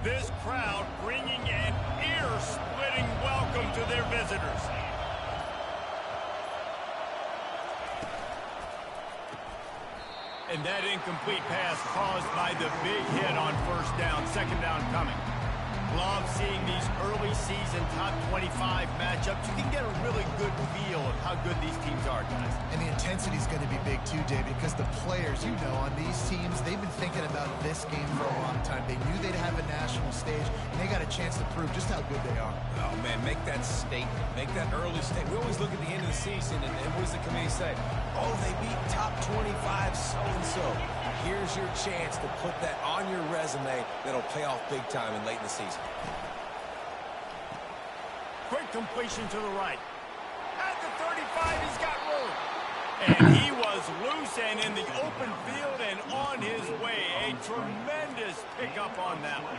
This crowd bringing an ear-splitting welcome to their visitors. And that incomplete pass caused by the big hit on first down. Second down coming. Love seeing these early season top 25 matchups. You can get a really good feel of how good these teams are, guys. And the intensity is going to be big too, David, because the players, you know, on these teams, they've been thinking about this game for a long time. They knew they'd have a national stage, and they got a chance to prove just how good they are. Oh, man, make that statement. Make that early statement. We always look at the end of the season, and what does the committee say? Oh, they beat top 25 so-and-so. Here's your chance to put that on your resume that'll pay off big time and late in the season. Quick completion to the right. At the 35, he's got room. And he was loose and in the open field and on his way. A tremendous pickup on that one.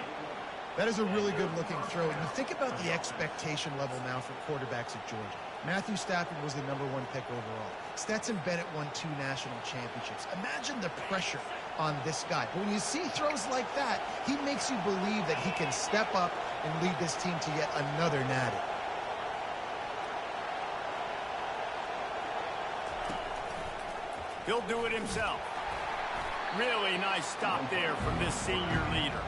That is a really good-looking throw. And you think about the expectation level now for quarterbacks at Georgia. Matthew Stafford was the #1 pick overall. Stetson Bennett won 2 national championships. Imagine the pressure on this guy. But when you see throws like that, he makes you believe that he can step up and lead this team to yet another natty. He'll do it himself. Really nice stop there from this senior leader.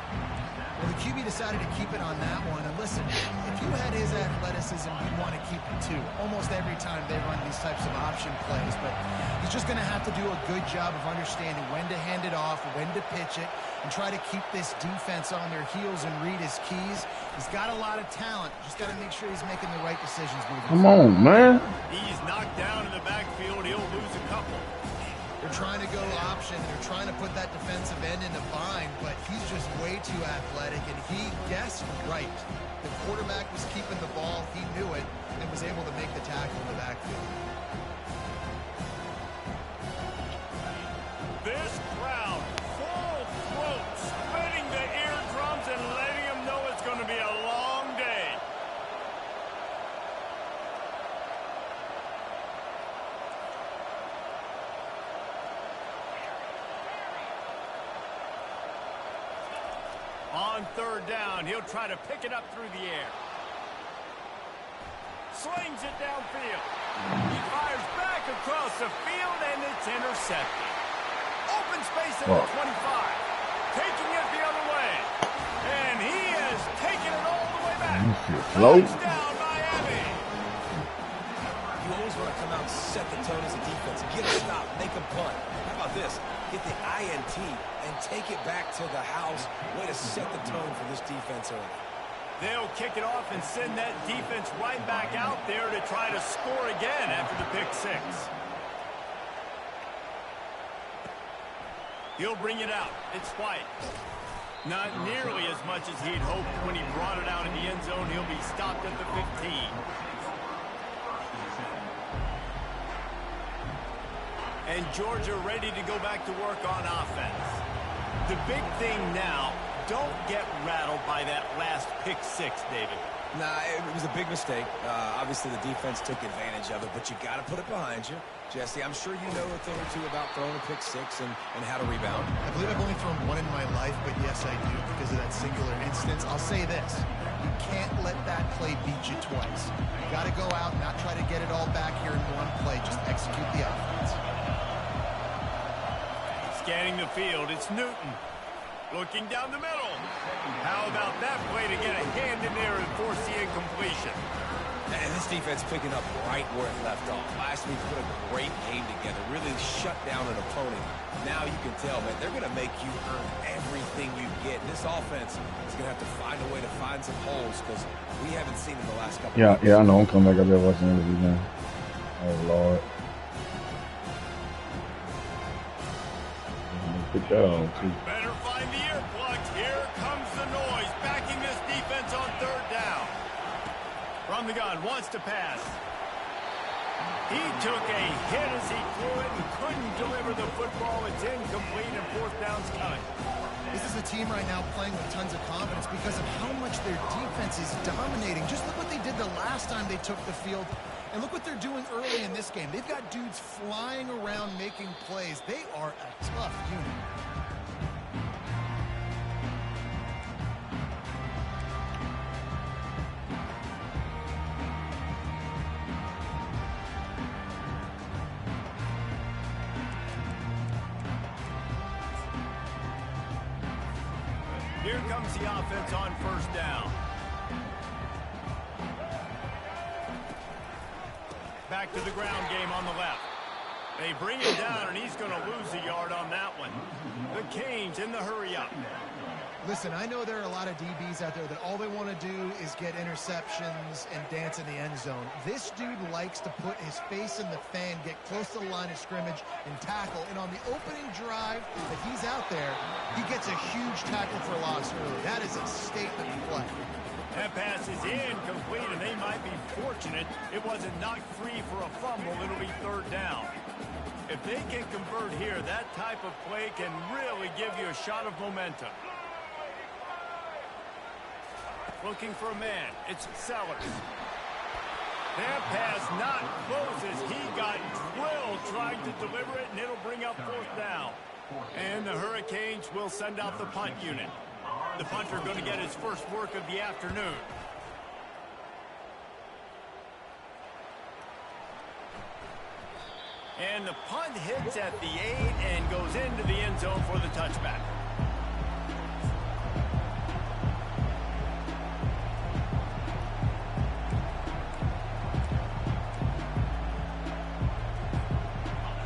Well, the QB decided to keep it on that one. And listen, if you had his athleticism, you'd want to keep it too. Almost every time they run these types of option plays. But he's just going to have to do a good job of understanding when to hand it off, when to pitch it, and try to keep this defense on their heels and read his keys. He's got a lot of talent. Just got to make sure he's making the right decisions moving Come forward. on, man. He's knocked down in the backfield. He'll lose a couple. They're trying to go option. They're trying to put that defensive end in a bind, but he's just way too athletic, and he guessed right. The quarterback was keeping the ball. He knew it and was able to make the tackle in the backfield. This crowd, full throat, splitting the eardrums and letting them know it's going to be a long day. On third down, he'll try to pick it up through the air. Slings it downfield. He fires back across the field, and it's intercepted. Open space at the 25. Taking it the other way. And he has taken it all the way back. Touchdown, Miami. You always want to come out and set the tone as a defense. Get a stop, make a punt. How about this? Get the INT and take it back to the house. Way to set the tone for this defense early. They'll kick it off and send that defense right back out there to try to score again after the pick six. He'll bring it out. It's White. Not nearly as much as he'd hoped when he brought it out in the end zone. He'll be stopped at the 15. And Georgia ready to go back to work on offense. The big thing now, don't get rattled by that last pick six, David. Nah, it was a big mistake. Obviously, the defense took advantage of it, but you got to put it behind you. Jesse, I'm sure you know a thing or two about throwing a pick six and how to rebound. I believe I've only thrown one in my life, but yes, I do because of that singular instance. I'll say this. You can't let that play beat you twice. You got to go out and not try to get it all back here in one play. Just execute the offense. Scanning the field, it's Newton. Looking down the middle. How about that play to get a hand in there and force the incompletion? And this defense picking up right where it left off. Last week put a great game together, really shut down an opponent. Now you can tell, man, they're going to make you earn everything you get. This offense is going to have to find a way to find some holes because we haven't seen in the last couple of weeks. Yeah, I know. I'm coming back up there watching the interview now. Oh, Lord. Good job, too. Better find the earplugs. Here comes the noise, backing this defense on third down. From the gun, wants to pass. He took a hit as he threw it and couldn't deliver the football. It's incomplete and fourth down's coming. This is a team right now playing with tons of confidence because of how much their defense is dominating. Just look what they did the last time they took the field. And look what they're doing early in this game. They've got dudes flying around making plays. They are a tough unit. Here comes the offense on first down. Back to the ground game on the left. They bring him down, and he's going to lose a yard on that one. The Canes in the hurry up. Listen, I know there are a lot of DBs out there that all they want to do is get interceptions and dance in the end zone. This dude likes to put his face in the fan, get close to the line of scrimmage, and tackle. And on the opening drive that he's out there, he gets a huge tackle for loss early. That is a statement play. That pass is incomplete, and they might be fortunate it wasn't knocked free for a fumble. It'll be third down. If they can convert here, that type of play can really give you a shot of momentum. Looking for a man. It's Sellers. That pass not close as he got drilled trying to deliver it, and it'll bring up fourth down. And the Hurricanes will send out the punt unit. The punter going to get his first work of the afternoon. And the punt hits at the 8 and goes into the end zone for the touchback.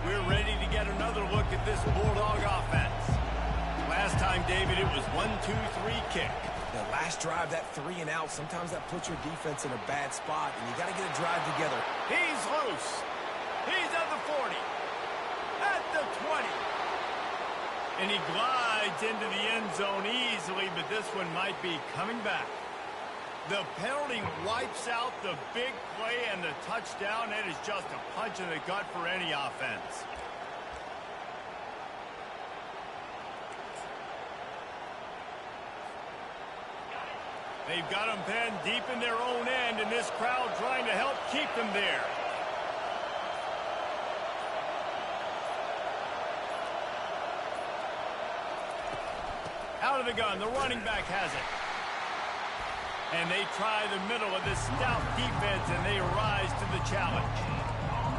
We're ready to get another look at this Bulldog offense. Last time, David, it was 1-2-3 kick. The last drive, that 3 and out, sometimes that puts your defense in a bad spot, and you got to get a drive together. He's loose. He's at the 40. At the 20. And he glides into the end zone easily, but this one might be coming back. The penalty wipes out the big play and the touchdown. It is just a punch in the gut for any offense. They've got them penned deep in their own end, and this crowd trying to help keep them there. Out of the gun, the running back has it. And they try the middle of this stout defense, and they rise to the challenge.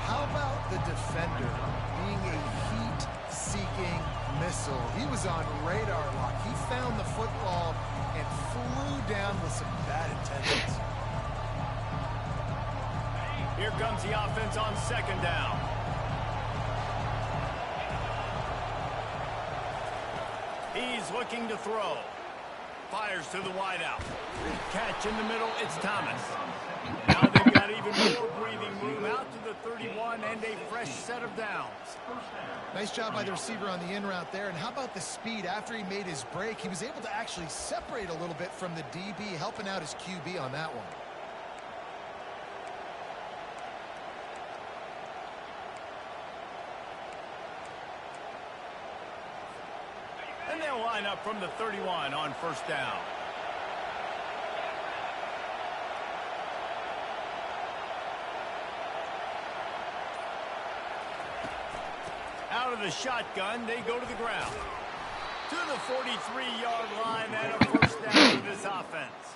How about the defender being a heat-seeking missile? He was on radar lock. He found the football and flew down with some bad intentions. Here comes the offense on second down. He's looking to throw. Fires to the wideout. Catch in the middle, it's Thomas. Now they've got even more breathing room out to the 31 and a fresh set of downs. Nice job by the receiver on the in route there. And how about the speed? After he made his break, he was able to actually separate a little bit from the DB, helping out his QB on that one. And they'll line up from the 31 on first down. Out of the shotgun, they go to the ground. To the 43-yard line and a first down for this offense.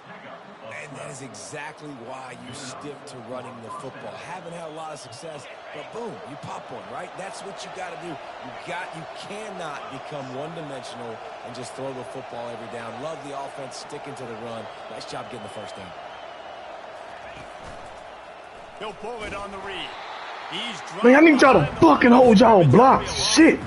And that is exactly why you stick to running the football. Haven't had a lot of success, but boom, you pop one, right? That's what you got to do. You cannot become one-dimensional and just throw the football every down. Love the offense sticking to the run. Nice job getting the first down. He'll pull it on the read. Man, I need y'all to fucking hold y'all blocks. Shit.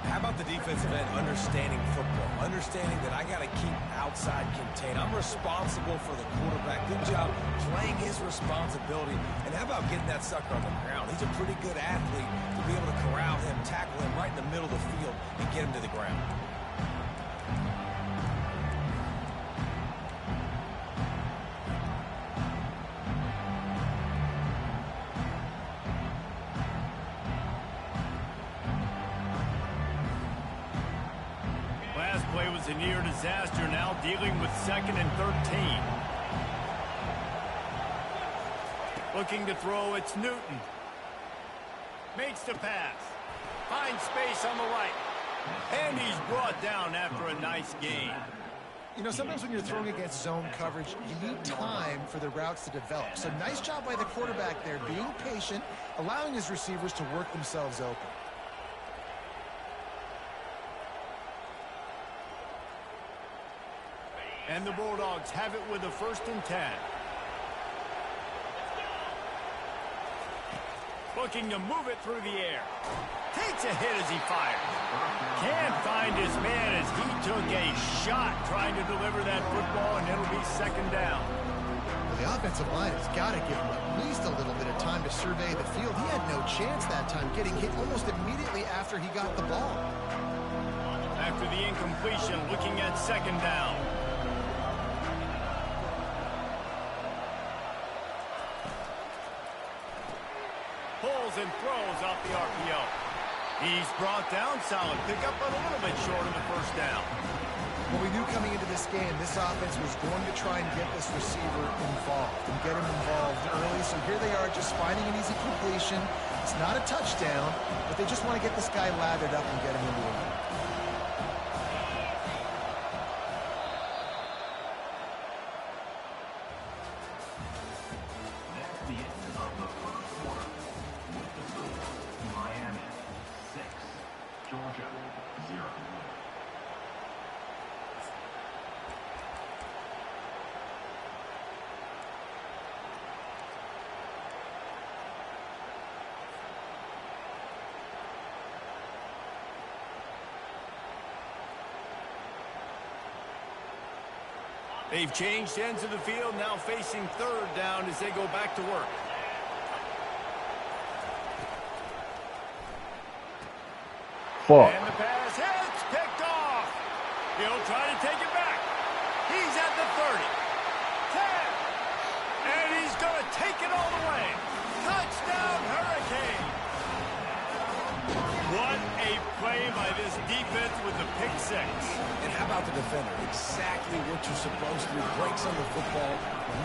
How about the defensive end understanding football? Understanding that I got to keep outside contained. I'm responsible for the quarterback. Good job playing his responsibility. And how about getting that sucker on the ground? He's a pretty good athlete to be able to corral him, tackle him right in the middle of the field, and get him to the ground. A near disaster, now dealing with 2nd and 13. Looking to throw, it's Newton. Makes the pass. Finds space on the right. And he's brought down after a nice gain. You know, sometimes when you're throwing against zone coverage, you need time for the routes to develop. So nice job by the quarterback there, being patient, allowing his receivers to work themselves open. And the Bulldogs have it with a 1st and 10. Looking to move it through the air. Takes a hit as he fires. Can't find his man as he took a shot trying to deliver that football, and it'll be 2nd down. Well, the offensive line has got to give him at least a little bit of time to survey the field. He had no chance that time, getting hit almost immediately after he got the ball. After the incompletion, looking at 2nd down. Pulls and throws off the RPO. He's brought down, solid pickup, but a little bit short of the 1st down. Well, we knew coming into this game, this offense was going to try and get this receiver involved and get him involved early. So here they are just finding an easy completion. It's not a touchdown, but they just want to get this guy lathered up and get him into the lead. They've changed ends of the field, now facing 3rd down as they go back to work. Fuck. And the pass hits, picked off. He'll try to take it back. He's at the 30, 10, and he's going to take it all the way. Touchdown, Hurricane. What a play by this defense with the pick 6. And how about the defender? Exactly what you're supposed to do. Breaks on the football,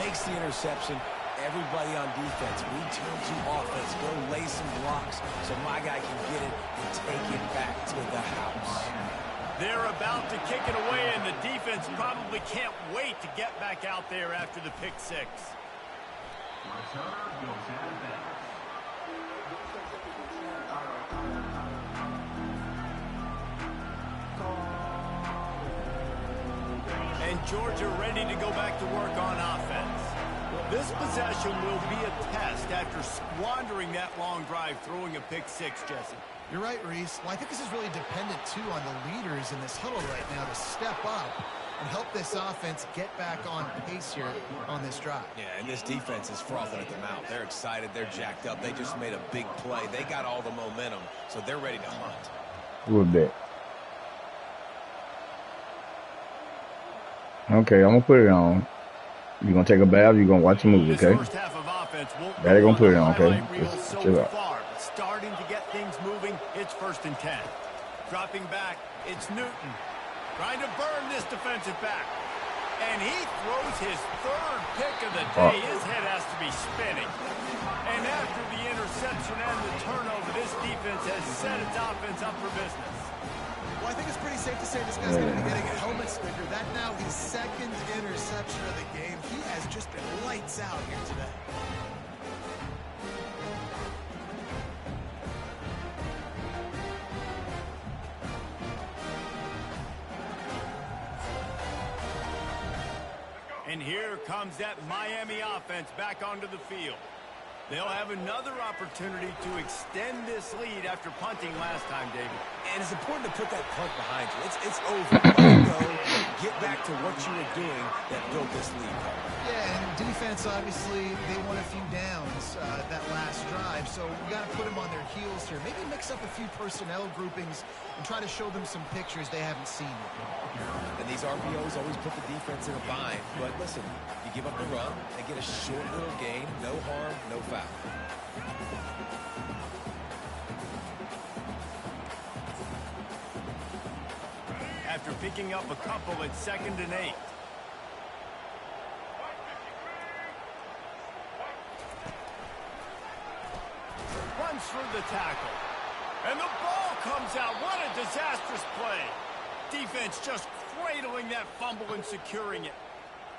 makes the interception. Everybody on defense, we turn to offense. Go lay some blocks so my guy can get it and take it back to the house. They're about to kick it away, and the defense probably can't wait to get back out there after the pick 6. And Georgia ready to go back to work on offense. This possession will be a test after squandering that long drive throwing a pick 6, Jesse. You're right, Reese. Well, I think this is really dependent, too, on the leaders in this huddle right now to step up and help this offense get back on pace here on this drive. Yeah, and this defense is frothing at the mouth. They're excited. They're jacked up. They just made a big play. They got all the momentum, so they're ready to hunt. A little bit. Okay, I'm going to put it on. You're going to take a bath, you're going to watch a movie, okay? Daddy going to put it on, okay? Just chill out. Starting to get things moving, it's 1st and 10. Dropping back, it's Newton. Trying to burn this defensive back. And he throws his 3rd pick of the day. His head has to be spinning. And after the interception and the turnover, this defense has set its offense up for business. Well, I think it's pretty safe to say this guy's going to be getting a helmet sticker. That now his 2nd interception of the game. He has just been lights out here today. And here comes that Miami offense back onto the field. They'll have another opportunity to extend this lead after punting last time, David. And it's important to put that punt behind you. It's over. Let it go. Get back to what you were doing that built this lead. Yeah, and defense, obviously, they won a few downs that last drive, so you got to put them on their heels here. Maybe mix up a few personnel groupings and try to show them some pictures they haven't seen yet. And these RPOs always put the defense in a bind. But listen, you give up the run, they get a short little gain, no harm, no foul. After picking up a couple at 2nd and 8. Runs through the tackle. And the ball comes out. What a disastrous play. Defense just cradling that fumble and securing it.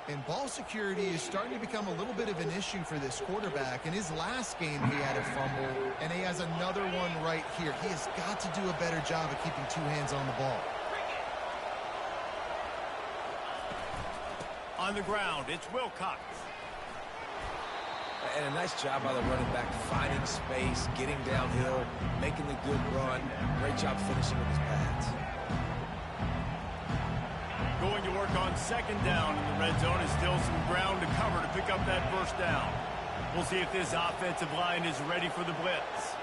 And ball security is starting to become a little bit of an issue for this quarterback. In his last game, he had a fumble, and he has another one right here. He has got to do a better job of keeping 2 hands on the ball. On the ground, it's Wilcox. And a nice job by the running back, finding space, getting downhill, making the good run. Great job finishing with his pads. Going to work on second down in the red zone. Is still some ground to cover to pick up that first down. We'll see if this offensive line is ready for the blitz.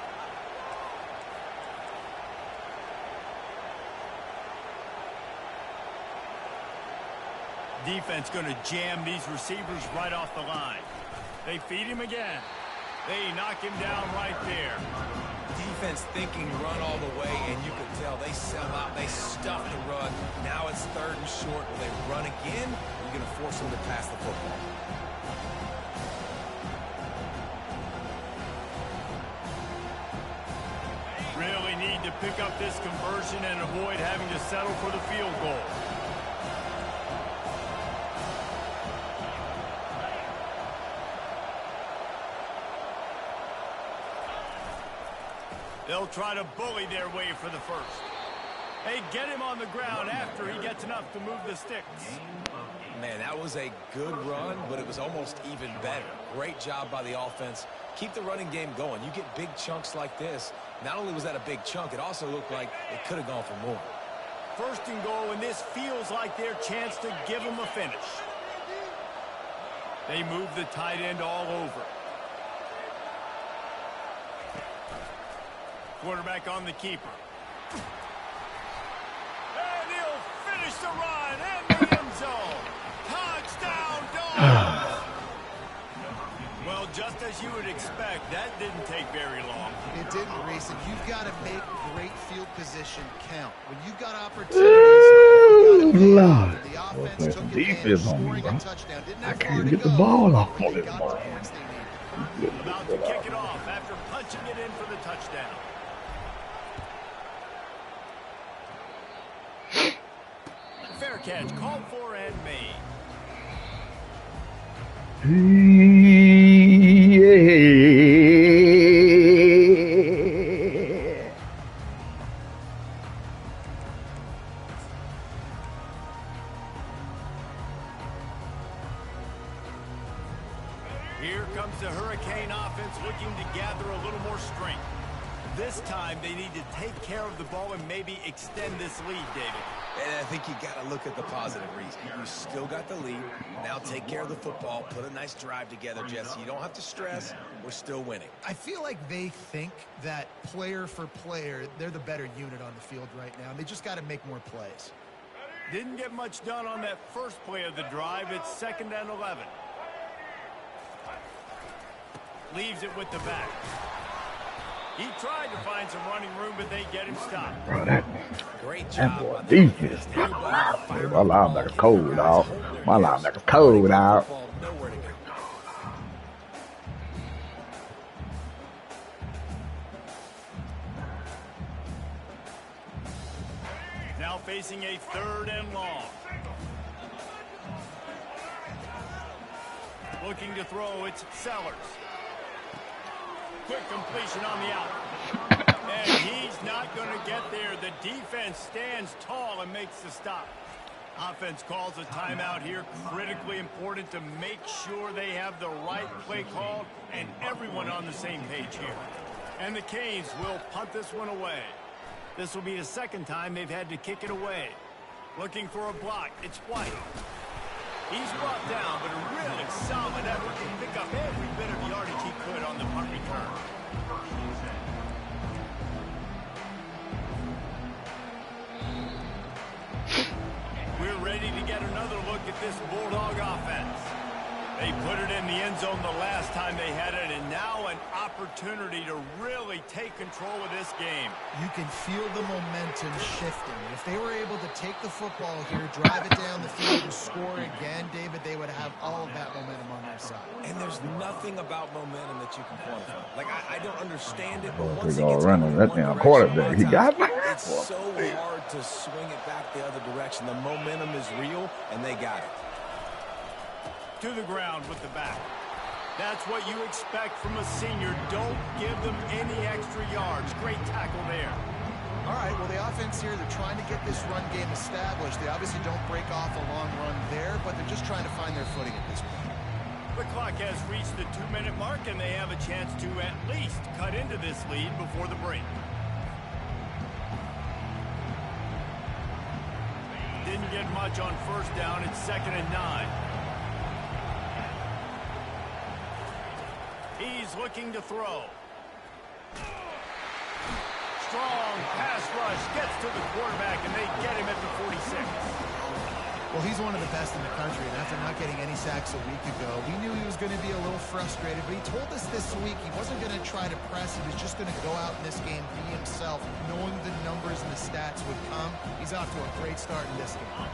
Defense going to jam these receivers right off the line. They feed him again. They knock him down right there. Defense thinking run all the way, and you can tell they sell out. They stuff the run. Now it's 3rd and short. Will they run again? You're going to force them to pass the football. Really need to pick up this conversion and avoid having to settle for the field goal. They'll try to bully their way for the first. They get him on the ground after he gets enough to move the sticks. Man, that was a good run, but it was almost even better. Great job by the offense. Keep the running game going. You get big chunks like this. Not only was that a big chunk, it also looked like it could have gone for more. 1st and goal, and this feels like their chance to give them a finish. They move the tight end all over. Quarterback on the keeper. And he'll finish the run in the end zone. Touchdown, Dogs! Well, just as you would expect, that didn't take very long. It didn't, Reese. And you've got to make great field position count. When you've got opportunities, Lord. the offense took Defense advantage, on me, scoring bro. a touchdown. Didn't I have far can't to get the go, ball off but on they this got ball. the points they needed. About to kick it off after punching it in for the touchdown. Fair catch, called for and made. Here comes the Hurricane offense looking to gather a little more strength. This time they need to take care of the ball and maybe extend this lead, David. And I think you got to look at the positive reason. You still got the lead. Now take care of the football. Put a nice drive together, Jesse. You don't have to stress. We're still winning. I feel like they think that player for player, they're the better unit on the field right now. And they just got to make more plays. Didn't get much done on that first play of the drive. It's 2nd and 11. Leaves it with the back. He tried to find some running room, but they get him stopped. Bro, that Great job. boy defense. My linebacker cold, dog. My linebacker cold, dog. Nowhere to go. Now facing a 3rd and long. Looking to throw, it's Sellers. Quick completion on the out. And he's not going to get there. The defense stands tall and makes the stop. Offense calls a timeout here. Critically important to make sure they have the right play call and everyone on the same page here. And the Canes will punt this one away. This will be the 2nd time they've had to kick it away. Looking for a block. It's White. He's brought down, but a really solid effort to pick up every bit of yardage he could on the punt return. We're ready to get another look at this Bulldog offense. They put it in the end zone the last time they had it, and now an opportunity to really take control of this game. You can feel the momentum shifting. If they were able to take the football here, drive it down the field, and score again, David, they would have all of that momentum on their side. And there's nothing about momentum that you can quantify. Like, I don't understand it, but Boy, once they it all gets running going that one damn direction, quarterback. He got me. it's so hard to swing it back the other direction. The momentum is real, and they got it. To the ground with the back. That's what you expect from a senior. Don't give them any extra yards. Great tackle there. All right, well, the offense here, they're trying to get this run game established. They obviously don't break off a long run there, but they're just trying to find their footing at this point. The clock has reached the 2-minute mark, and they have a chance to at least cut into this lead before the break. Didn't get much on first down. It's 2nd and 9. He's looking to throw. Strong pass rush gets to the quarterback, and they get him at the 46. Well, he's one of the best in the country, and after not getting any sacks a week ago, we knew he was going to be a little frustrated, but he told us this week he wasn't going to try to press. He was just going to go out in this game, be himself, knowing the numbers and the stats would come. He's off to a great start in this game.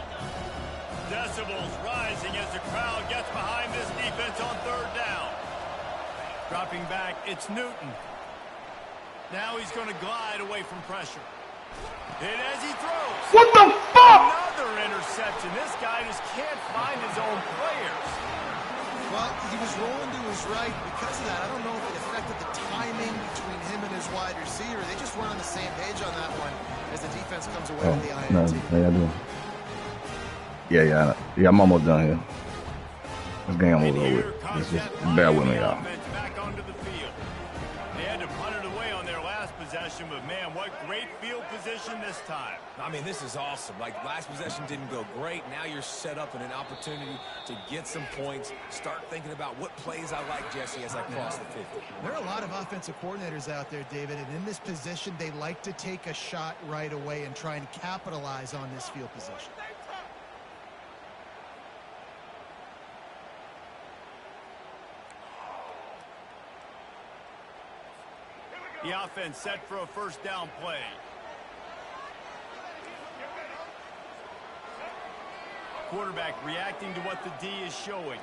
Decibels rising as the crowd gets behind this defense on 3rd down. Dropping back, it's Newton. Now he's going to glide away from pressure. Hit as he throws. What the fuck? Another interception. This guy just can't find his own players. Well, he was rolling to his right. Because of that, I don't know if it affected the timing between him and his wide receiver. They just weren't on the same page on that one as the defense comes away with the INT. No, how y'all doing? Yeah, I'm almost done here. This game over with. Just bear with me, y'all. Back onto the field. They had to punt it away on their last possession, but man, what great field position this time. I mean, this is awesome. Like, last possession didn't go great. Now you're set up in an opportunity to get some points. Start thinking about what plays I like, Jesse, as I cross the 50. There are a lot of offensive coordinators out there, David, and in this position, they like to take a shot right away and try and capitalize on this field position. The offense set for a 1st down play. Quarterback reacting to what the D is showing.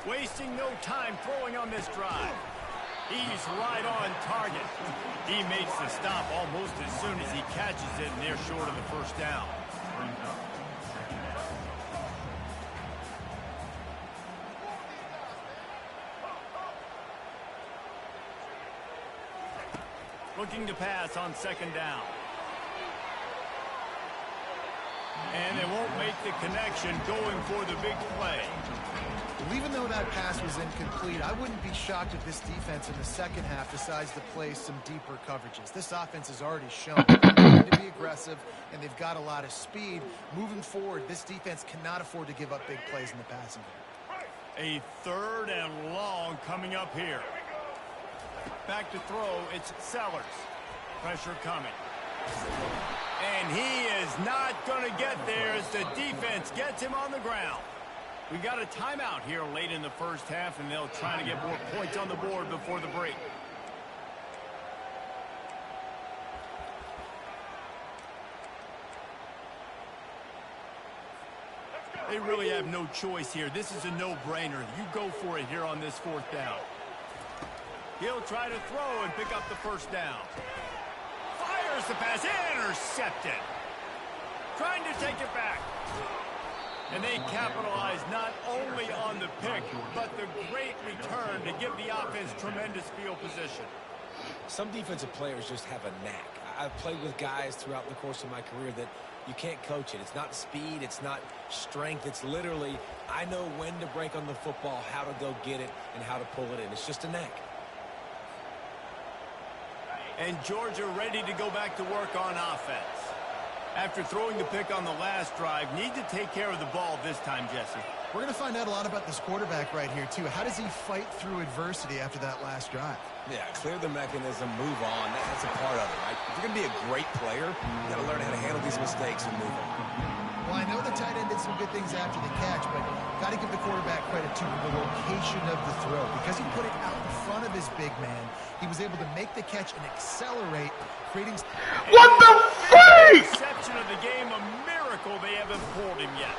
Wasting no time throwing on this drive. He's right on target. He makes the stop almost as soon as he catches it, and they're short of the 1st down. Looking to pass on 2nd down. And they won't make the connection going for the big play. Well, even though that pass was incomplete, I wouldn't be shocked if this defense in the 2nd half decides to play some deeper coverages. This offense has already shown they're to be aggressive, and they've got a lot of speed. Moving forward, this defense cannot afford to give up big plays in the passing game. A 3rd and long coming up here. Back to throw, it's Sellers. Pressure coming. And he is not going to get there as the defense gets him on the ground. We got a timeout here late in the 1st half, and they'll try to get more points on the board before the break. They really have no choice here. This is a no-brainer. You go for it here on this 4th down. He'll try to throw and pick up the 1st down. Fires the pass, intercepted. Trying to take it back. And they capitalize not only on the pick, but the great return to give the offense tremendous field position. Some defensive players just have a knack. I've played with guys throughout the course of my career that you can't coach it. It's not speed, it's not strength. It's literally, I know when to break on the football, how to go get it, and how to pull it in. It's just a knack. And Georgia ready to go back to work on offense. After throwing the pick on the last drive, need to take care of the ball this time, Jesse. We're going to find out a lot about this quarterback right here, too. How does he fight through adversity after that last drive? Yeah, clear the mechanism, move on. That's a part of it, right? If you're going to be a great player, you got to learn how to handle these mistakes and move on. Well, I know the tight end did some good things after the catch, but got to give the quarterback credit to the location of the throw. Because he put it out in front of his big man, he was able to make the catch and accelerate, creating... What the freak? Exception of the game, a miracle they haven't pulled him yet.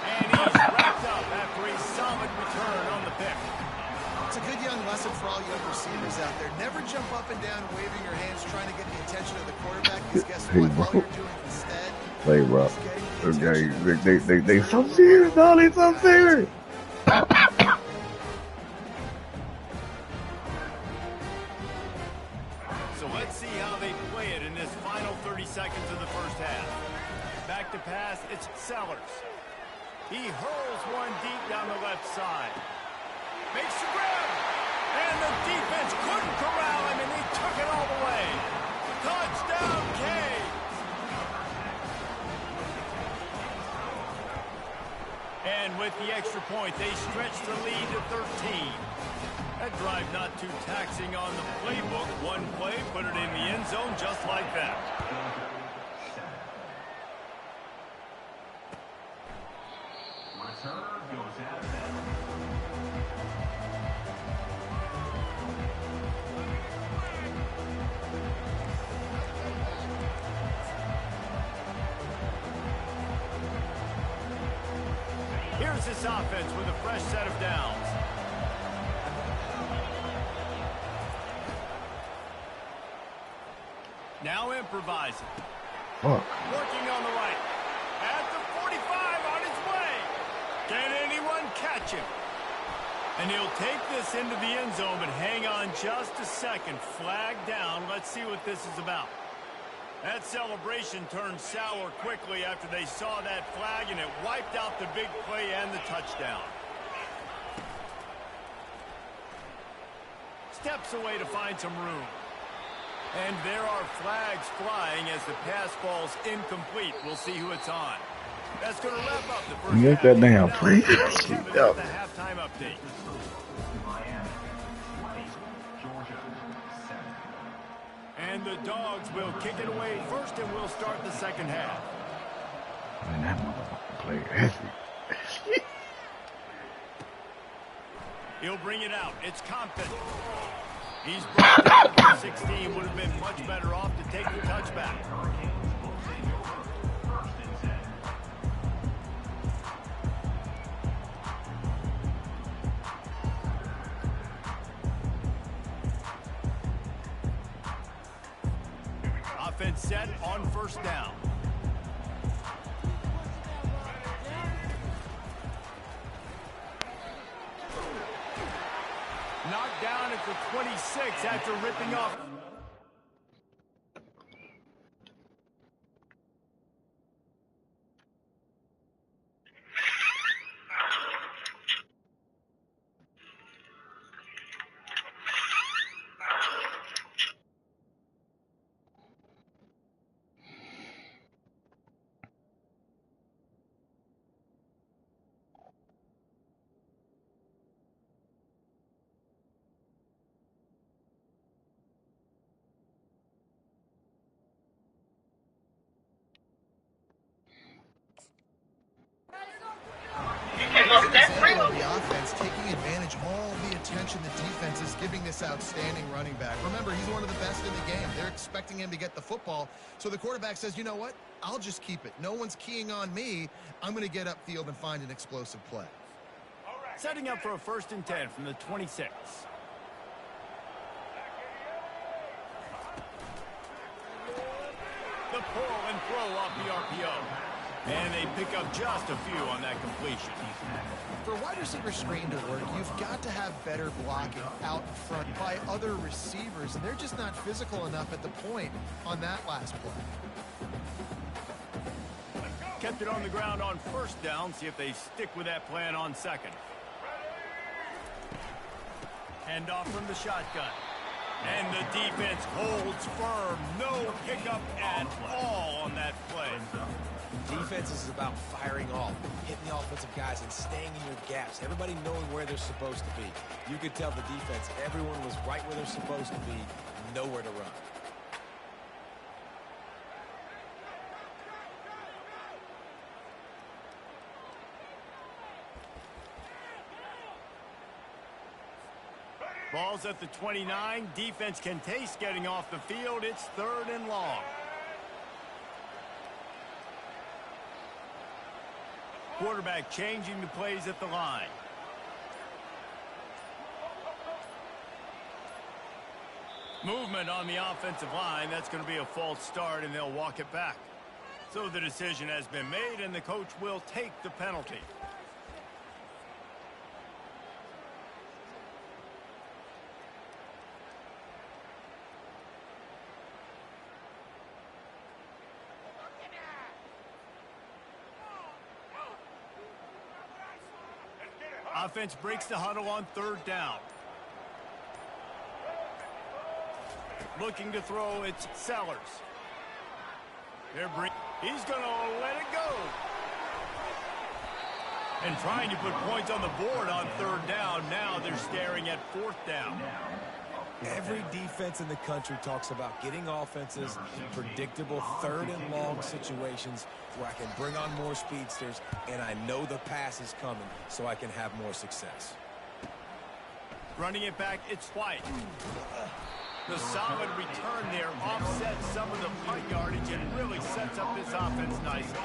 And he's wrapped up after a solid return on the pick. It's a good young lesson for all young receivers out there. Never jump up and down, waving your hands, trying to get the attention of the quarterback. Because guess what? All you're doing instead... Play, bro. Okay, they so serious, dog. They so serious. So let's see how they play it in this final 30 seconds of the 1st half. to pass. It's Sellers. He hurls one deep down the left side. Makes the grab. And the defense couldn't corral him, and he took it all the way. Touchdown, Canes. And with the extra point, they stretch the lead to 13. That drive not too taxing on the playbook. One play, put it in the end zone just like that. Returner goes out of bounds. Here's this offense with a fresh set of downs. Now improvising. Fuck. Working on the right. At the 45 on his way. Can anyone catch him? And he'll take this into the end zone, but hang on just a second. Flag down. Let's see what this is about. That celebration turned sour quickly after they saw that flag, and it wiped out the big play and the touchdown. Steps away to find some room. And there are flags flying as the pass falls incomplete. We'll see who it's on. That's going to wrap up the first Get half. that damn play. The halftime update. Miami 20, Georgia 7. And the Dogs will kick it away first, and we'll start the second half. Man, that motherfucker play heavy. He'll bring it out. It's Compton. He's brought down for 16. Would have been much better off to take the touchback. Offense set on first down. Knocked down at the 26 after ripping off. The offense taking advantage of all the attention the defense is giving this outstanding running back. Remember, he's one of the best in the game. They're expecting him to get the football. So the quarterback says, you know what? I'll just keep it. No one's keying on me. I'm going to get upfield and find an explosive play. Setting up for a 1st and 10 from the 26. The pull and throw off the RPO. And they pick up just a few on that completion. For wide receiver screen to work, you've got to have better blocking out front by other receivers, and they're just not physical enough at the point on that last play. Kept it on the ground on first down. See if they stick with that plan on second. Hand off from the shotgun. And the defense holds firm. No pickup at all on that play. Defense is about firing off, hitting the offensive guys, and staying in your gaps. Everybody knowing where they're supposed to be. You could tell the defense, everyone was right where they're supposed to be, nowhere to run. Ball's at the 29. Defense can taste getting off the field. It's 3rd and long. Quarterback changing the plays at the line. Movement on the offensive line. That's going to be a false start, and they'll walk it back. So the decision has been made, and the coach will take the penalty. Offense breaks the huddle on third down. Looking to throw, it's Sellers. He's going to let it go. And trying to put points on the board on third down. Now they're staring at fourth down. Every defense in the country talks about getting offenses in predictable third and long situations where I can bring on more speedsters and I know the pass is coming so I can have more success. Running it back, it's White. The solid return there offsets some of the punt yardage and really sets up this offense nicely.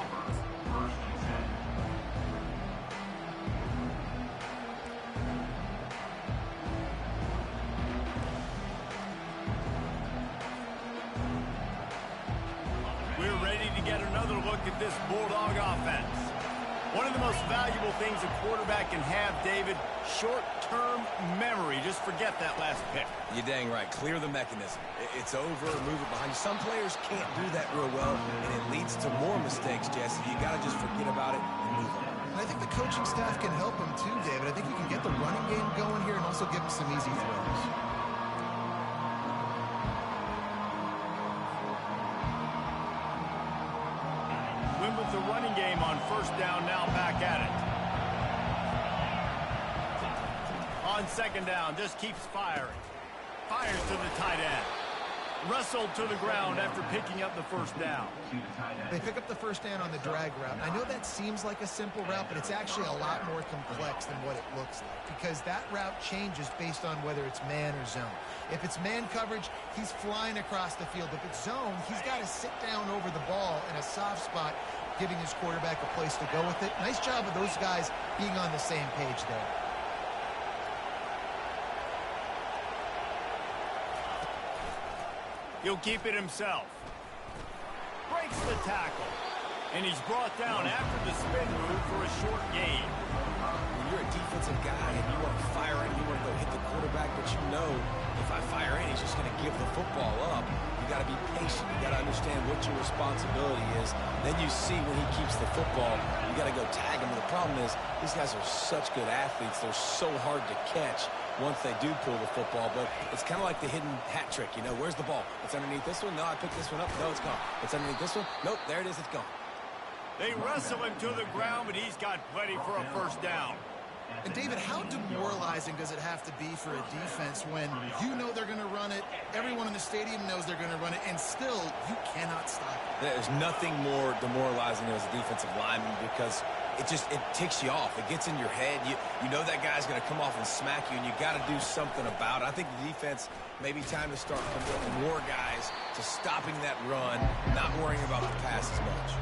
We're ready to get another look at this Bulldog offense. One of the most valuable things a quarterback can have, David, short-term memory. Just forget that last pick. You're dang right. Clear the mechanism. It's over, move it behind you. Some players can't do that real well, and it leads to more mistakes, Jesse. You got to just forget about it and move on. And I think the coaching staff can help him too, David. I think you can get the running game going here and also give him some easy throws. With the running game on first down, now back at it. On second down, just keeps firing. Fires to the tight end. Wrestled to the ground after picking up the first down. They pick up the first down on the drag route. I know that seems like a simple route, but it's actually a lot more complex than what it looks like because that route changes based on whether it's man or zone. If it's man coverage, he's flying across the field. If it's zone, he's got to sit down over the ball in a soft spot, giving his quarterback a place to go with it. Nice job of those guys being on the same page there. He'll keep it himself. Breaks the tackle. And he's brought down after the spin move for a short gain. When you're a defensive guy and you want to fire in, you want to go hit the quarterback, but you know if I fire in, he's just going to give the football up. You got to be patient. You got to understand what your responsibility is. Then you see when he keeps the football, you got to go tag him. And the problem is these guys are such good athletes. They're so hard to catch once they do pull the football. But it's kind of like the hidden hat trick. You know, where's the ball? It's underneath this one. No, I picked this one up. No, it's gone. It's underneath this one. Nope, there it is. It's gone. They wrestle him to the ground, but he's got plenty for a first down. And, David, how demoralizing does it have to be for a defense when you know they're going to run it, everyone in the stadium knows they're going to run it, and still you cannot stop it? There's nothing more demoralizing as a defensive lineman because it ticks you off. It gets in your head. You know that guy's going to come off and smack you, and you got to do something about it. I think the defense may be time to start converting more guys to stopping that run, not worrying about the pass as much.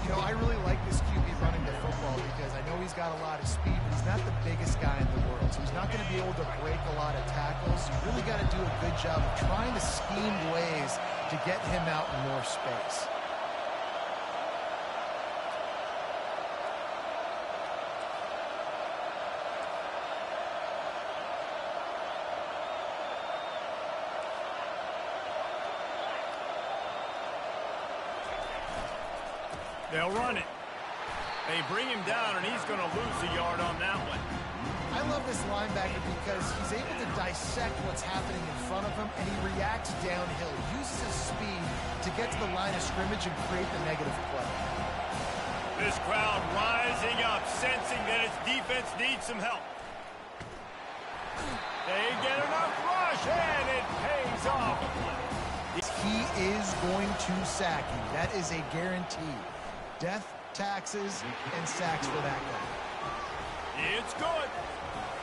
You know, I really like this QB running the football because I know he's got a lot of speed, but he's not the biggest guy in the world. So he's not going to be able to break a lot of tackles. You really got to do a good job of trying to scheme ways to get him out in more space. They'll run it. They bring him down, and he's going to lose a yard on that one. I love this linebacker because he's able to dissect what's happening in front of him, and he reacts downhill. He uses his speed to get to the line of scrimmage and create the negative play. This crowd rising up, sensing that its defense needs some help. They get enough rush, and it pays off. He is going to sack you. That is a guarantee. Death, taxes, and sacks for that guy. It's good.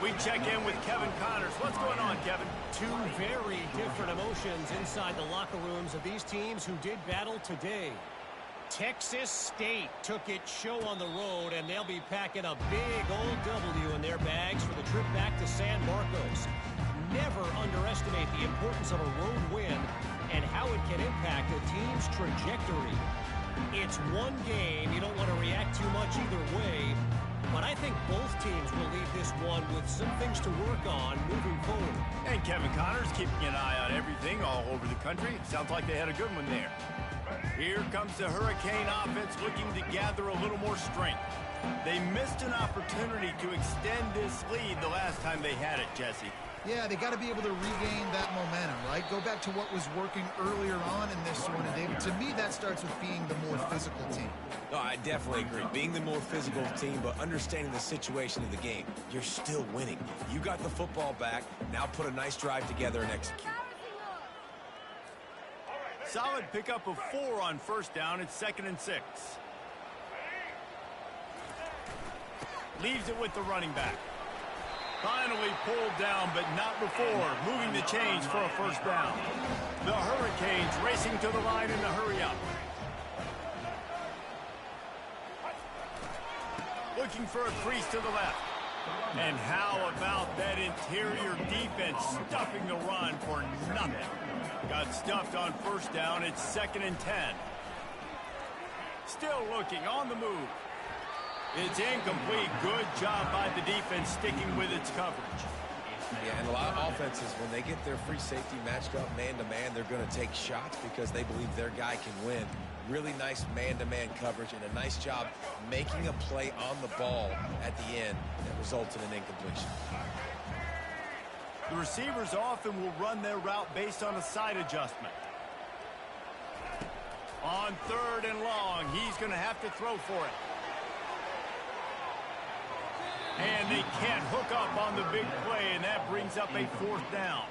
We check in with Kevin Connors. What's going on, Kevin? Two very different emotions inside the locker rooms of these teams who did battle today. Texas State took its show on the road, and they'll be packing a big old W in their bags for the trip back to San Marcos. Never underestimate the importance of a road win and how it can impact a team's trajectory. It's one game. You don't want to react too much either way, but I think both teams will leave this one with some things to work on moving forward. And Kevin Connors keeping an eye on everything all over the country. Sounds like they had a good one there. Here comes the Hurricane offense looking to gather a little more strength. They missed an opportunity to extend this lead the last time they had it, Jesse. Yeah, they got to be able to regain that momentum, right? Go back to what was working earlier on in this one. And David, to me, that starts with being the more physical team. No, I definitely agree. Being the more physical team, but understanding the situation of the game. You're still winning. You got the football back. Now put a nice drive together and execute. Solid pickup of 4 on first down. It's 2nd and 6. Leaves it with the running back. Finally pulled down, but not before moving the chains for a first down. The Hurricanes racing to the line in a hurry up. Looking for a crease to the left. And how about that interior defense stuffing the run for nothing? Got stuffed on first down. It's 2nd and 10. Still looking on the move. It's incomplete. Good job by the defense sticking with its coverage. Yeah, and a lot of offenses, when they get their free safety matched up man-to-man, they're going to take shots because they believe their guy can win. Really nice man-to-man coverage and a nice job making a play on the ball at the end that results in an incompletion. The receivers often will run their route based on a side adjustment. On 3rd and long, he's going to have to throw for it. And they can't hook up on the big play, and that brings up a 4th down.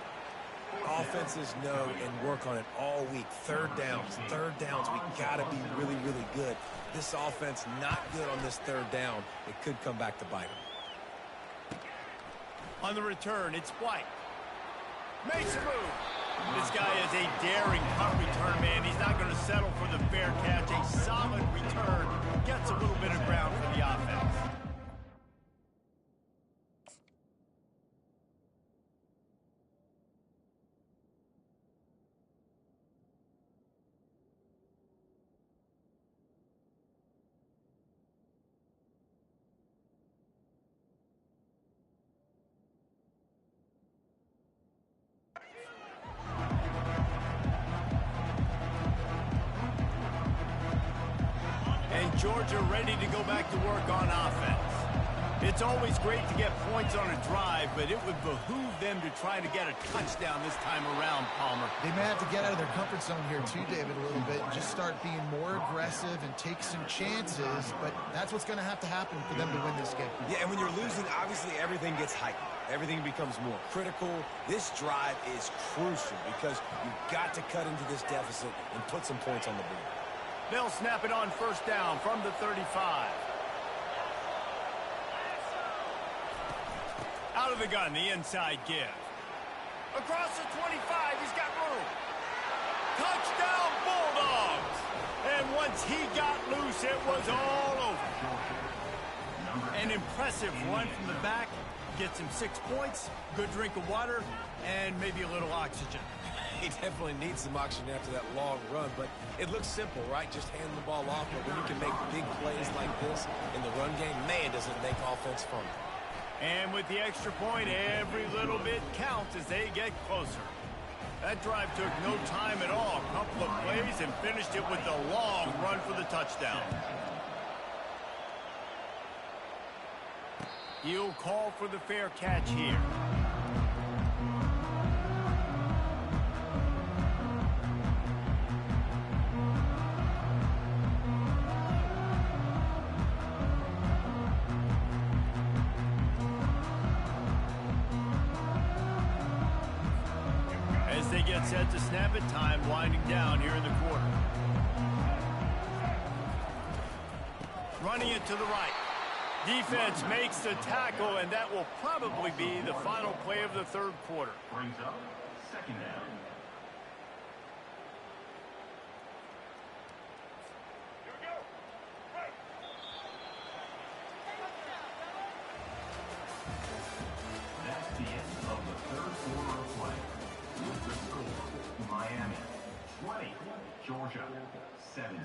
Offenses know and work on it all week. Third downs, we got to be really, really good. This offense not good on this 3rd down. It could come back to bite them. On the return, it's White. Makes a move. This guy is a daring punt return, man. He's not going to settle for the fair catch. A solid return. Gets a little bit of ground for the offense. Georgia ready to go back to work on offense. It's always great to get points on a drive, but it would behoove them to try to get a touchdown this time around, Palmer. They may have to get out of their comfort zone here too, David, a little bit, and just start being more aggressive and take some chances, but that's what's going to have to happen for them to win this game. Yeah, and when you're losing, obviously everything gets heightened. Everything becomes more critical. This drive is crucial because you've got to cut into this deficit and put some points on the board. They'll snap it on first down from the 35. Out of the gun, the inside give. Across the 25, he's got room. Touchdown, Bulldogs! And once he got loose, it was all over. An impressive run from the back. Gets him 6 points, good drink of water, and maybe a little oxygen. He definitely needs some oxygen after that long run, but it looks simple, right? Just hand the ball off, but when you can make big plays like this in the run game, man, does it make offense fun. And with the extra point, every little bit counts as they get closer. That drive took no time at all. A couple of plays and finished it with a long run for the touchdown. He'll call for the fair catch here. As they get set to snap it, time winding down here in the quarter. Running it to the right. Defense makes the tackle, and that will probably be the final play of the 3rd quarter. Brings up 2nd down. That's the end of the 3rd quarter of play. With the score, Miami 20, Georgia 17.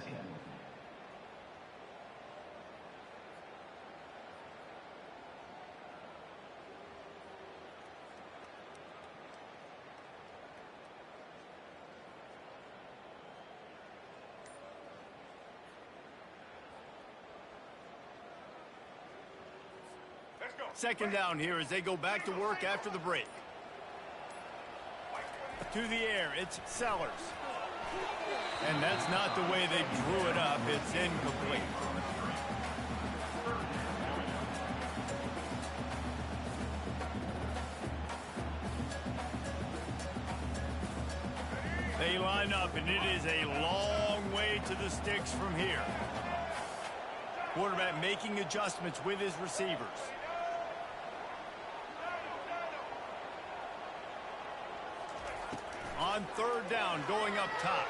Second down here as they go back to work after the break. To the air, it's Sellers. And that's not the way they drew it up. It's incomplete. They line up, and it is a long way to the sticks from here. Quarterback making adjustments with his receivers. On third down, going up top.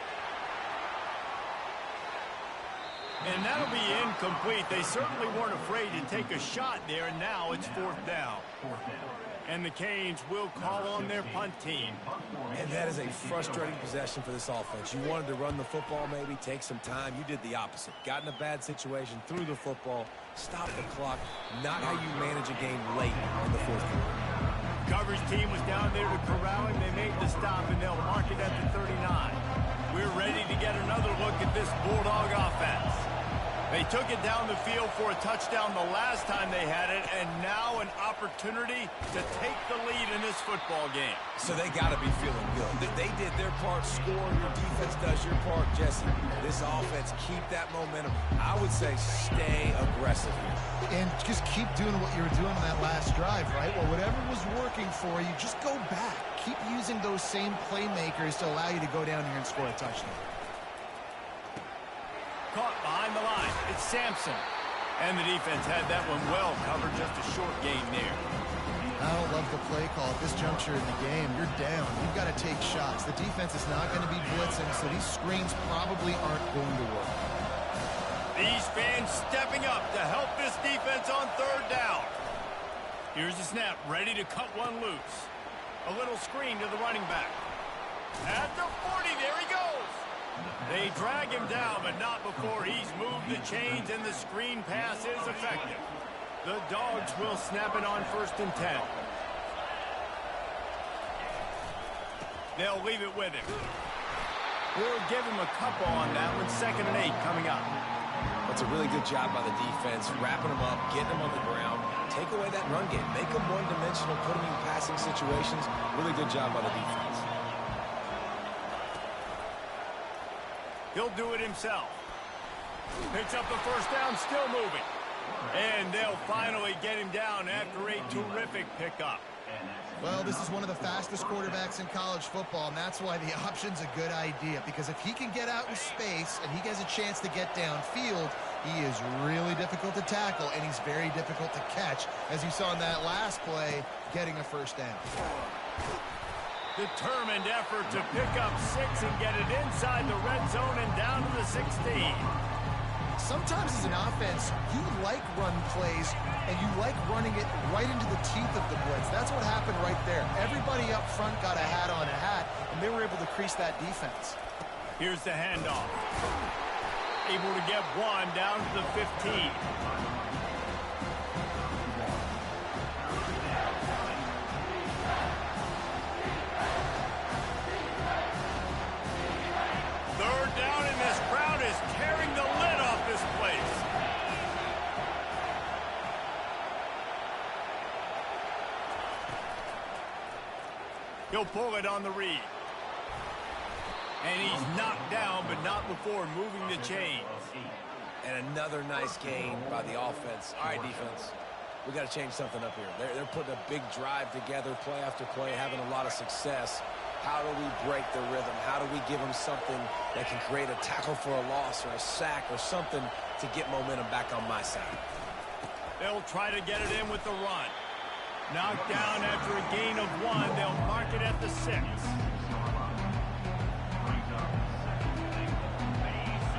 And that'll be incomplete. They certainly weren't afraid to take a shot there, and now it's fourth down. And the Canes will call on their punt team. And that is a frustrating possession for this offense. You wanted to run the football, maybe take some time. You did the opposite. Got in a bad situation, threw the football, stopped the clock. Not how you manage a game late in the fourth quarter. Coverage team was down there to corral him. They made the stop, and they'll mark it at the 39. We're ready to get another look at this Bulldog offense. They took it down the field for a touchdown the last time they had it, and now an opportunity to take the lead in this football game. So they got to be feeling good. They did their part, score. Your defense does your part, Jesse. This offense, keep that momentum. I would say stay aggressive here. And just keep doing what you were doing on that last drive, right? Well, whatever was working for you, just go back. Keep using those same playmakers to allow you to go down here and score a touchdown. Caught behind the line. It's Sampson. And the defense had that one well covered. Just a short gain there. I don't love the play call at this juncture in the game. You're down. You've got to take shots. The defense is not going to be blitzing, so these screens probably aren't going to work. These fans stepping up to help this defense on third down. Here's the snap. Ready to cut one loose. A little screen to the running back. At the 40. There he goes. They drag him down, but not before he's moved the chains, and the screen pass is effective. The Dogs will snap it on 1st and 10. They'll leave it with him. We'll give him a couple on that one. 2nd and 8 coming up. That's a really good job by the defense, wrapping them up, getting them on the ground. Take away that run game. Make them one-dimensional, put them in passing situations. Really good job by the defense. He'll do it himself. Picks up the first down, still moving. And they'll finally get him down after a terrific pickup. Well, this is one of the fastest quarterbacks in college football, and that's why the option's a good idea. Because if he can get out in space and he has a chance to get downfield, he is really difficult to tackle, and he's very difficult to catch, as you saw in that last play, getting a first down. Determined effort to pick up 6 and get it inside the red zone and down to the 16. Sometimes as an offense, you like run plays, and you like running it right into the teeth of the blitz. That's what happened right there. Everybody up front got a hat on a hat, and they were able to crease that defense. Here's the handoff. Able to get one down to the 15. He'll pull it on the read. And he's knocked down, but not before moving the chains. And another nice gain by the offense. All right, defense. We got to change something up here. They're putting a big drive together, play after play, having a lot of success. How do we break the rhythm? How do we give them something that can create a tackle for a loss or a sack or something to get momentum back on my side? They'll try to get it in with the run. Knocked down after a gain of 1. They'll mark it at the 6.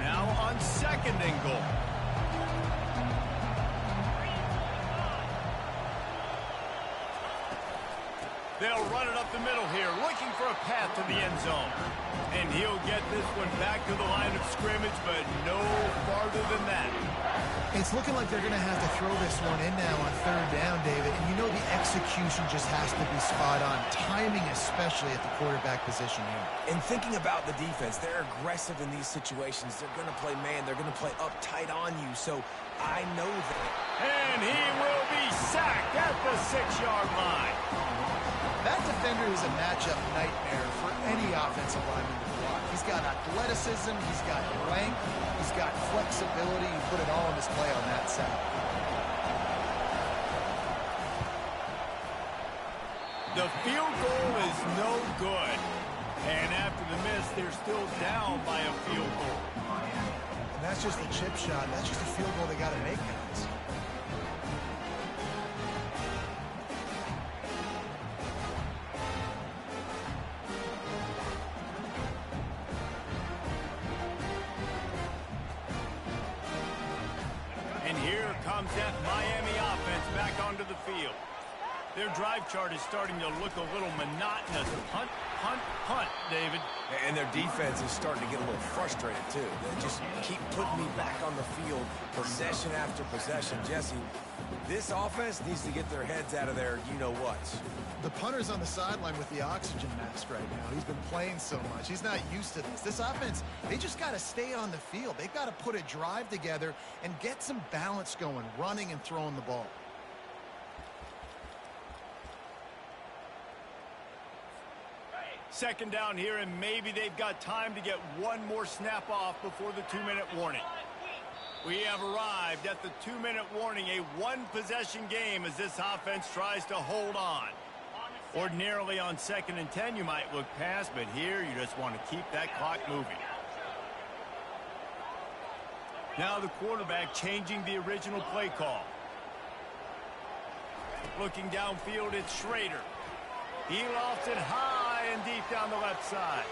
Now on 2nd and goal. They'll run it up the middle here, looking for a path to the end zone. And he'll get this one back to the line of scrimmage, but no farther than that. It's looking like they're going to have to throw this one in now on third down, David. And you know the execution just has to be spot on. Timing especially at the quarterback position here. And thinking about the defense, they're aggressive in these situations. They're going to play man. They're going to play uptight on you. So I know that. And he will be sacked at the 6-yard line. That defender is a matchup nightmare for any offensive lineman to block. He's got athleticism, he's got length, he's got flexibility. You put it all on display on that side. The field goal is no good. And after the miss, they're still down by a field goal. And that's just a chip shot. That's just a field goal they got to make, guys. And here comes that Miami offense back onto the field. Their drive chart is starting to look a little monotonous. Punt, punt, punt, David. And their defense is starting to get a little frustrated, too. They just keep putting me back on the field, possession after possession. Jesse, this offense needs to get their heads out of their you-know-whats. The punter's on the sideline with the oxygen mask right now. He's been playing so much. He's not used to this. This offense, they just got to stay on the field. They've got to put a drive together and get some balance going, running and throwing the ball. Second down here, and maybe they've got time to get one more snap off before the 2-minute warning. We have arrived at the 2-minute warning, a one-possession game as this offense tries to hold on. Ordinarily on 2nd and 10, you might look past, but here you just want to keep that clock moving. Now the quarterback changing the original play call. Looking downfield, it's Schrader. He lofts it high and deep down the left side.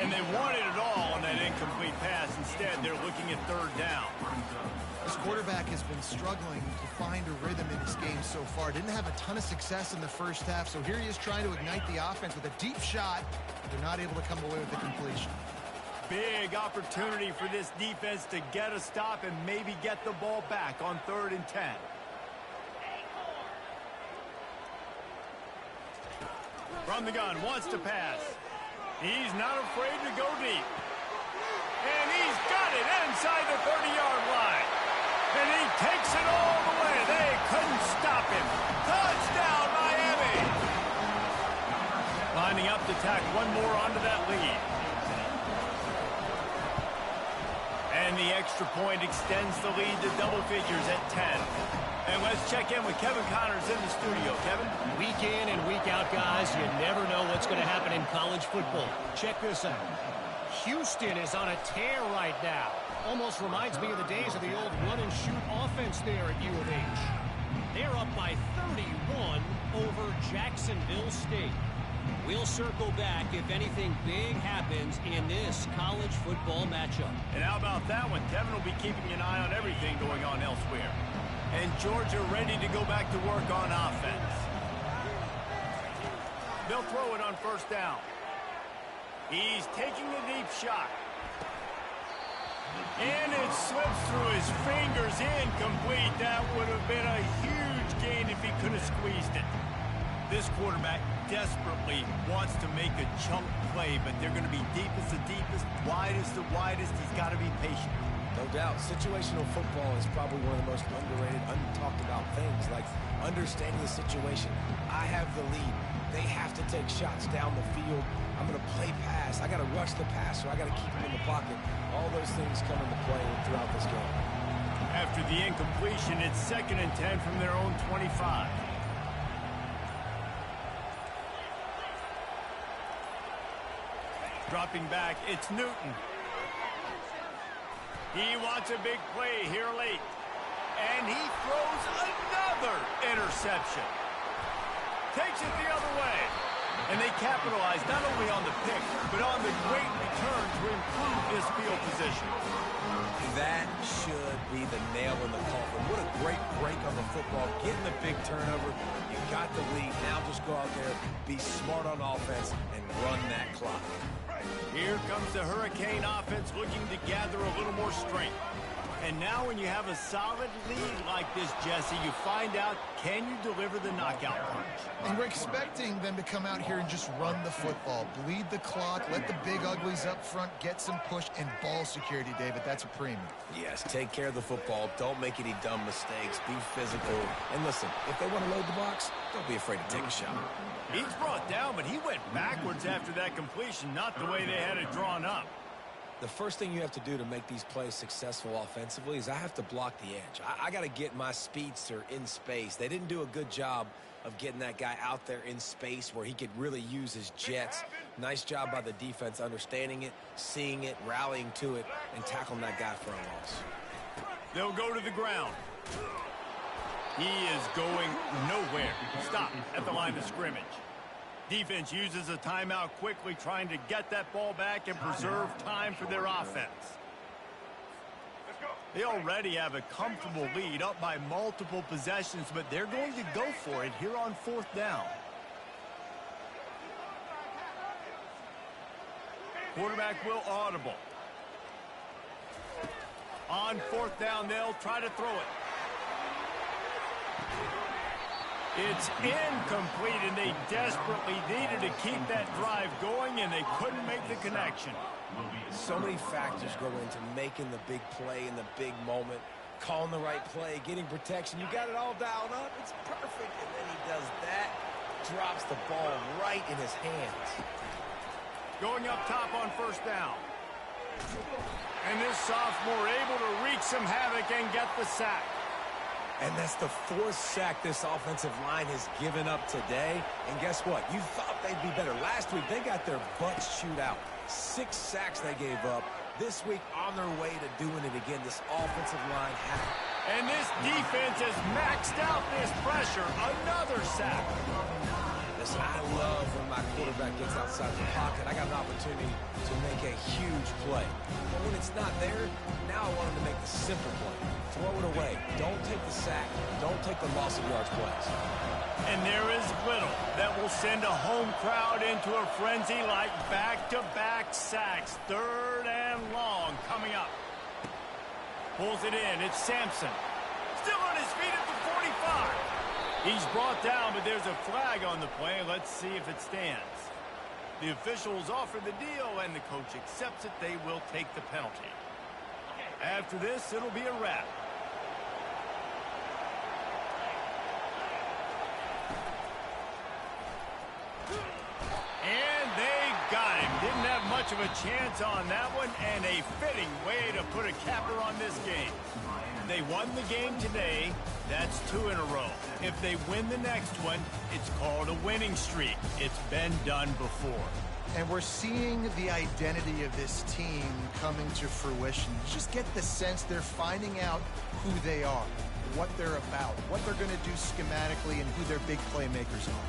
And they wanted it all on that incomplete pass. Instead, they're looking at third down. This quarterback has been struggling to find a rhythm in his game so far. Didn't have a ton of success in the first half, so here he is trying to ignite the offense with a deep shot. They're not able to come away with the completion. Big opportunity for this defense to get a stop and maybe get the ball back on 3rd and 10. From the gun, wants to pass. He's not afraid to go deep. And he's got it inside the 30-yard line. And he takes it all the way. They couldn't stop him. Touchdown, Miami! Lining up to tack one more onto that lead. And the extra point extends the lead to double figures at 10. And let's check in with Kevin Connors in the studio. Kevin? Week in and week out, guys, you never know what's going to happen in college football. Check this out. Houston is on a tear right now. Almost reminds me of the days of the old run-and-shoot offense there at U of H. They're up by 31 over Jacksonville State. We'll circle back if anything big happens in this college football matchup. And how about that one? Kevin will be keeping an eye on everything going on elsewhere. And Georgia ready to go back to work on offense. They'll throw it on 1st down. He's taking a deep shot. And it slips through his fingers, incomplete. That would have been a huge gain if he could have squeezed it. This quarterback desperately wants to make a chunk play, but they're going to be deepest the deepest, widest the widest. He's got to be patient. No doubt. Situational football is probably one of the most underrated, untalked about things, like understanding the situation. I have the lead. They have to take shots down the field. I'm going to play pass. I got to rush the passer. I got to keep him in the pocket. All those things come into play throughout this game. After the incompletion, it's 2nd and 10 from their own 25. Dropping back, it's Newton. He wants a big play here late. And he throws another interception. Takes it the other way. And they capitalize not only on the pick, but on the great return to improve this field position. That should be the nail in the coffin. What a great break on the football. Getting the big turnover. You got the lead. Now just go out there, be smart on offense, and run that clock. Here comes the Hurricane offense looking to gather a little more strength. And now when you have a solid lead like this, Jesse, you find out, can you deliver the knockout punch? And we're expecting them to come out here and just run the football, bleed the clock, let the big uglies up front get some push and ball security, David. That's a premium. Yes, take care of the football. Don't make any dumb mistakes. Be physical. And listen, if they want to load the box, don't be afraid to take a shot. He's brought down, but he went backwards after that completion, not the way they had it drawn up. The first thing you have to do to make these plays successful offensively is I have to block the edge. I got to get my speedster in space. They didn't do a good job of getting that guy out there in space where he could really use his jets. Nice job by the defense understanding it, seeing it, rallying to it, and tackling that guy for a loss. They'll go to the ground. He is going nowhere. Stop at the line of scrimmage. Defense uses a timeout quickly, trying to get that ball back and preserve time for their offense. They already have a comfortable lead, up by multiple possessions, but they're going to go for it here on 4th down. Quarterback will audible. On 4th down, they'll try to throw it. It's incomplete, and they desperately needed to keep that drive going, and they couldn't make the connection. So many factors go into making the big play in the big moment, calling the right play, getting protection. You got it all dialed up. It's perfect, and then he does that, drops the ball right in his hands. Going up top on 1st down. And this sophomore able to wreak some havoc and get the sack. And that's the 4th sack this offensive line has given up today. And guess what? You thought they'd be better. Last week, they got their butts chewed out. 6 sacks they gave up. This week, on their way to doing it again, this offensive line has. And this defense has maxed out this pressure. Another sack. Listen, I love when my quarterback gets outside the pocket. I got an opportunity to make a huge play. But when it's not there, now I want him to make the simple play. Throw it away. Don't take the sack. Don't take the loss of yards plays. And there is little that will send a home crowd into a frenzy like back-to-back sacks. 3rd and long coming up. Pulls it in. It's Sampson. Still on his feet at the 45. He's brought down, but there's a flag on the play. Let's see if it stands. The officials offer the deal, and the coach accepts it. They will take the penalty. After this, it'll be a wrap. And they got him. Didn't have much of a chance on that one, and a fitting way to put a capper on this game. They won the game today. That's 2 in a row. If they win the next one, it's called a winning streak. It's been done before. And we're seeing the identity of this team coming to fruition. You just get the sense they're finding out who they are, what they're about, what they're going to do schematically, and who their big playmakers are.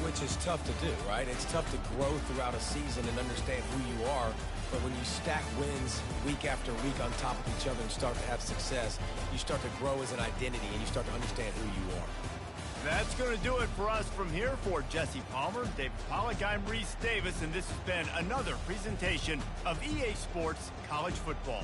Which is tough to do, right? It's tough to grow throughout a season and understand who you are. But when you stack wins week after week on top of each other and start to have success, you start to grow as an identity and you start to understand who you are. That's going to do it for us from here. For Jesse Palmer, David Pollack, I'm Reese Davis, and this has been another presentation of EA Sports College Football.